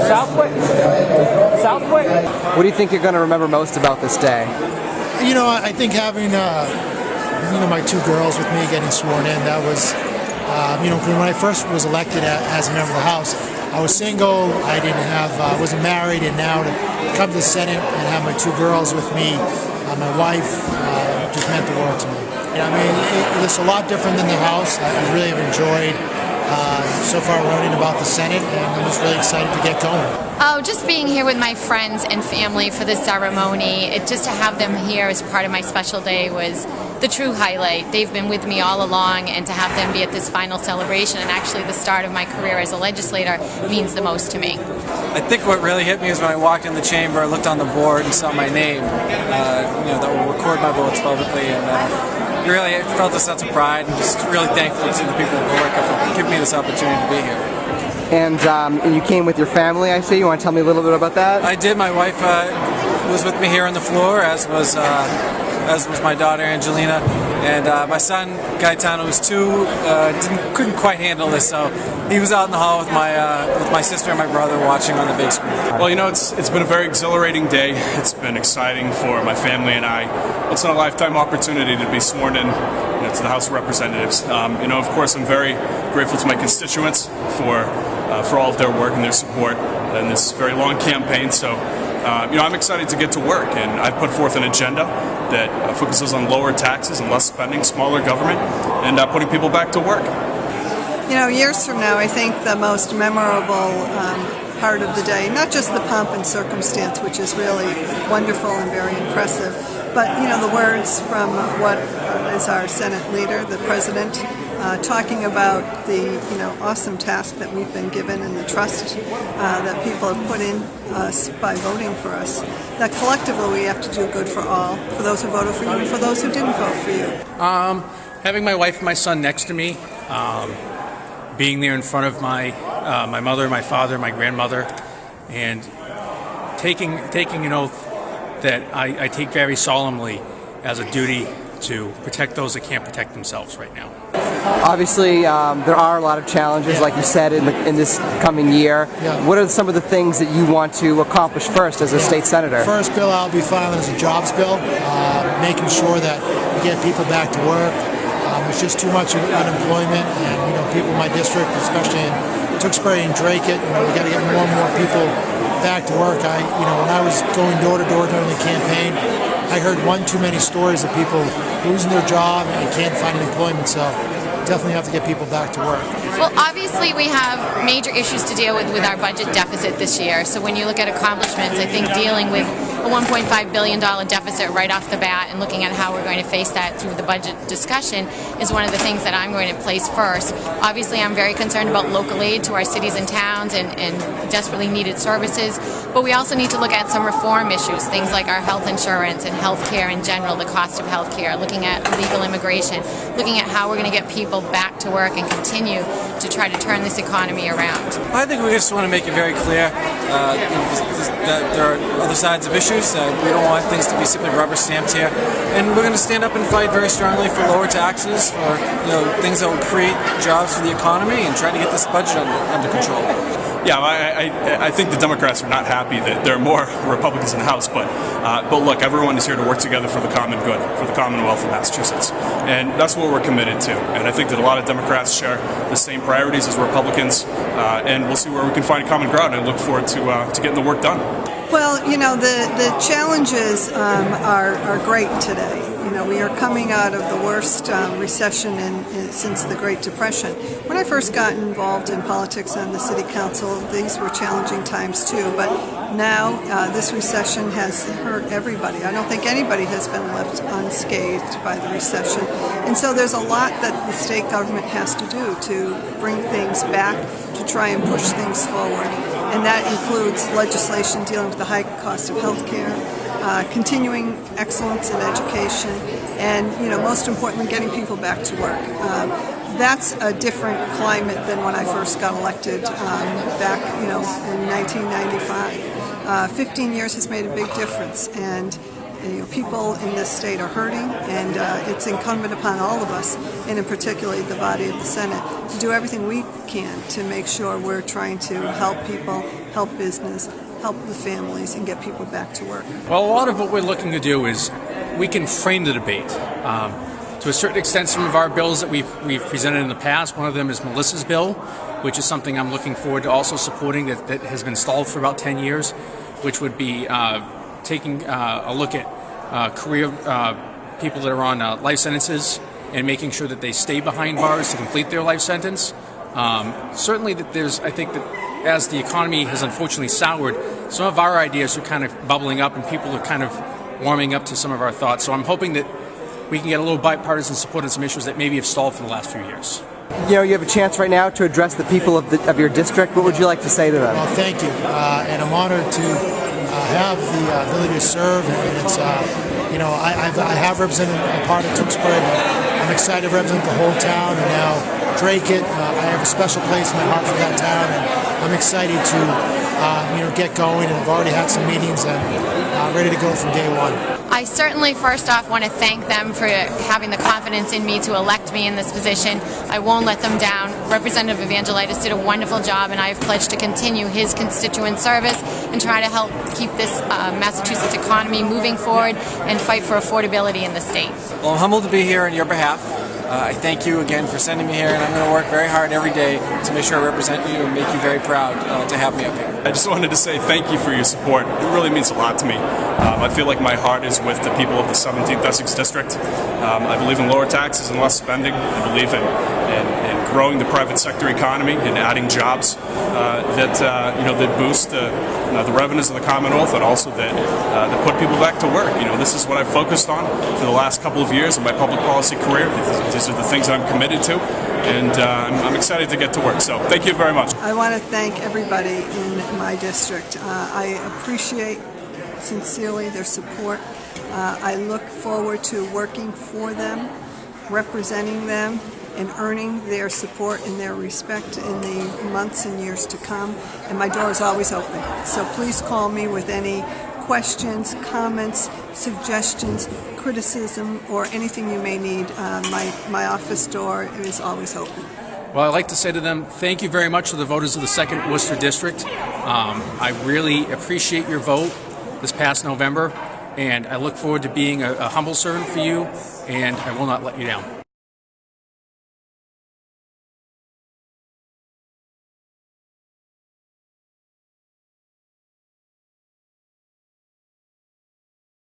Southwick? Southwick? What do you think you're going to remember most about this day? You know, I think having my two girls with me getting sworn in, that was, when I first was elected as a member of the House, I was single, wasn't married, and now to come to the Senate and have my two girls with me, my wife, just meant the world to me. It's a lot different than the House. I really have enjoyed so far learning about the Senate, and I'm just really excited to get going. Oh, just being here with my friends and family for the ceremony, just to have them here as part of my special day was the true highlight. They've been with me all along, and to have them be at this final celebration and actually the start of my career as a legislator means the most to me. I think what really hit me was when I walked in the chamber, looked on the board and saw my name, that will record my votes publicly, and really I felt a sense of pride and just really thankful to the people of Billerica for giving me this opportunity to be here. And you came with your family, I see. You want to tell me a little bit about that? I did. My wife was with me here on the floor, as was my daughter Angelina, and my son Gaetano, who's 2, couldn't quite handle this, so he was out in the hall with my sister and my brother watching on the big screen. Well, it's been a very exhilarating day. It's been exciting for my family and I. It's a lifetime opportunity to be sworn in to the House of Representatives. Of course, I'm very grateful to my constituents for all of their work and their support in this very long campaign. So, I'm excited to get to work, and I've put forth an agenda that focuses on lower taxes and less spending, smaller government, and putting people back to work. Years from now, I think the most memorable part of the day, not just the pomp and circumstance, which is really wonderful and very impressive, but the words from what is our Senate leader, the President, talking about the awesome task that we've been given and the trust that people have put in us by voting for us. That collectively we have to do good for all, for those who voted for you and for those who didn't vote for you. Having my wife and my son next to me, being there in front of my mother, my father, my grandmother, and taking an oath that I take very solemnly as a duty to protect those that can't protect themselves right now. Obviously, there are a lot of challenges, like you said, in this coming year. Yeah. What are some of the things that you want to accomplish first as a state senator? First bill I'll be filing is a jobs bill, making sure that we get people back to work. There's just too much unemployment, and people in my district, especially in Tewksbury and Drake, we got to get more and more people back to work. When I was going door to door during the campaign, I heard one too many stories of people losing their job and can't find employment, so definitely have to get people back to work. Well, obviously we have major issues to deal with our budget deficit this year. So when you look at accomplishments, I think dealing with a $1.5 billion deficit right off the bat and looking at how we're going to face that through the budget discussion is one of the things that I'm going to place first. Obviously, I'm very concerned about local aid to our cities and towns and desperately needed services, but we also need to look at some reform issues, things like our health insurance and health care in general, the cost of health care, looking at illegal immigration, looking at how we're going to get people back to work and continue to try to turn this economy around. I think we just want to make it very clear that there are other sides of issues. We don't want things to be simply rubber stamped here, and we're going to stand up and fight very strongly for lower taxes, for things that will create jobs for the economy, and try to get this budget under control. Yeah, I think the Democrats are not happy that there are more Republicans in the House, but look, everyone is here to work together for the common good, for the Commonwealth of Massachusetts, and that's what we're committed to. And I think that a lot of Democrats share the same priorities as Republicans, and we'll see where we can find common ground. And I look forward to getting the work done. Well, the challenges are great today. We are coming out of the worst recession since the Great Depression. When I first got involved in politics on the City Council, these were challenging times too, but now this recession has hurt everybody. I don't think anybody has been left unscathed by the recession. And so there's a lot that the state government has to do to bring things back, to try and push things forward. And that includes legislation dealing with the high cost of health care, continuing excellence in education, and most importantly, getting people back to work. That's a different climate than when I first got elected back in 1995. 15 years has made a big difference, and people in this state are hurting, and it's incumbent upon all of us, and in particularly the body of the Senate, to do everything we can to make sure we're trying to help people, help business, help the families, and get people back to work. Well, a lot of what we're looking to do is we can frame the debate. To a certain extent, some of our bills that we've presented in the past, one of them is Melissa's bill, which is something I'm looking forward to also supporting that has been stalled for about 10 years, which would be taking a look at career people that are on life sentences and making sure that they stay behind bars to complete their life sentence. Certainly that I think that as the economy has unfortunately soured, some of our ideas are kind of bubbling up and people are kind of warming up to some of our thoughts. So I'm hoping that we can get a little bipartisan support on some issues that maybe have stalled for the last few years. You know, you have a chance right now to address the people of your district. What would you like to say to them? Well, thank you, and I'm honored to have the ability to serve. And it's, I have represented a part of Tewksbury, but I'm excited to represent the whole town, and now Drake-it. I have a special place in my heart for that town, and I'm excited to get going, and I've already had some meetings and ready to go from day one. I certainly first off want to thank them for having the confidence in me to elect me in this position. I won't let them down. Representative Evangelitis did a wonderful job, and I have pledged to continue his constituent service and try to help keep this Massachusetts economy moving forward and fight for affordability in the state. Well, I'm humbled to be here on your behalf. I thank you again for sending me here, and I'm going to work very hard every day to make sure I represent you and make you very proud to have me up here. I just wanted to say thank you for your support. It really means a lot to me. I feel like my heart is with the people of the 17th Essex District. I believe in lower taxes and less spending. I believe in growing the private sector economy and adding jobs that boost the revenues of the Commonwealth, and also that put people back to work. This is what I've focused on for the last couple of years in my public policy career. These are the things that I'm committed to, and I'm excited to get to work. So thank you very much. I want to thank everybody in my district. I appreciate sincerely their support. I look forward to working for them, representing them, and earning their support and their respect in the months and years to come. And my door is always open. So please call me with any questions, comments, suggestions, criticism, or anything you may need. My office door is always open. Well, I'd like to say to them, thank you very much to the voters of the 2nd Worcester District. I really appreciate your vote this past November, and I look forward to being a humble servant for you, and I will not let you down.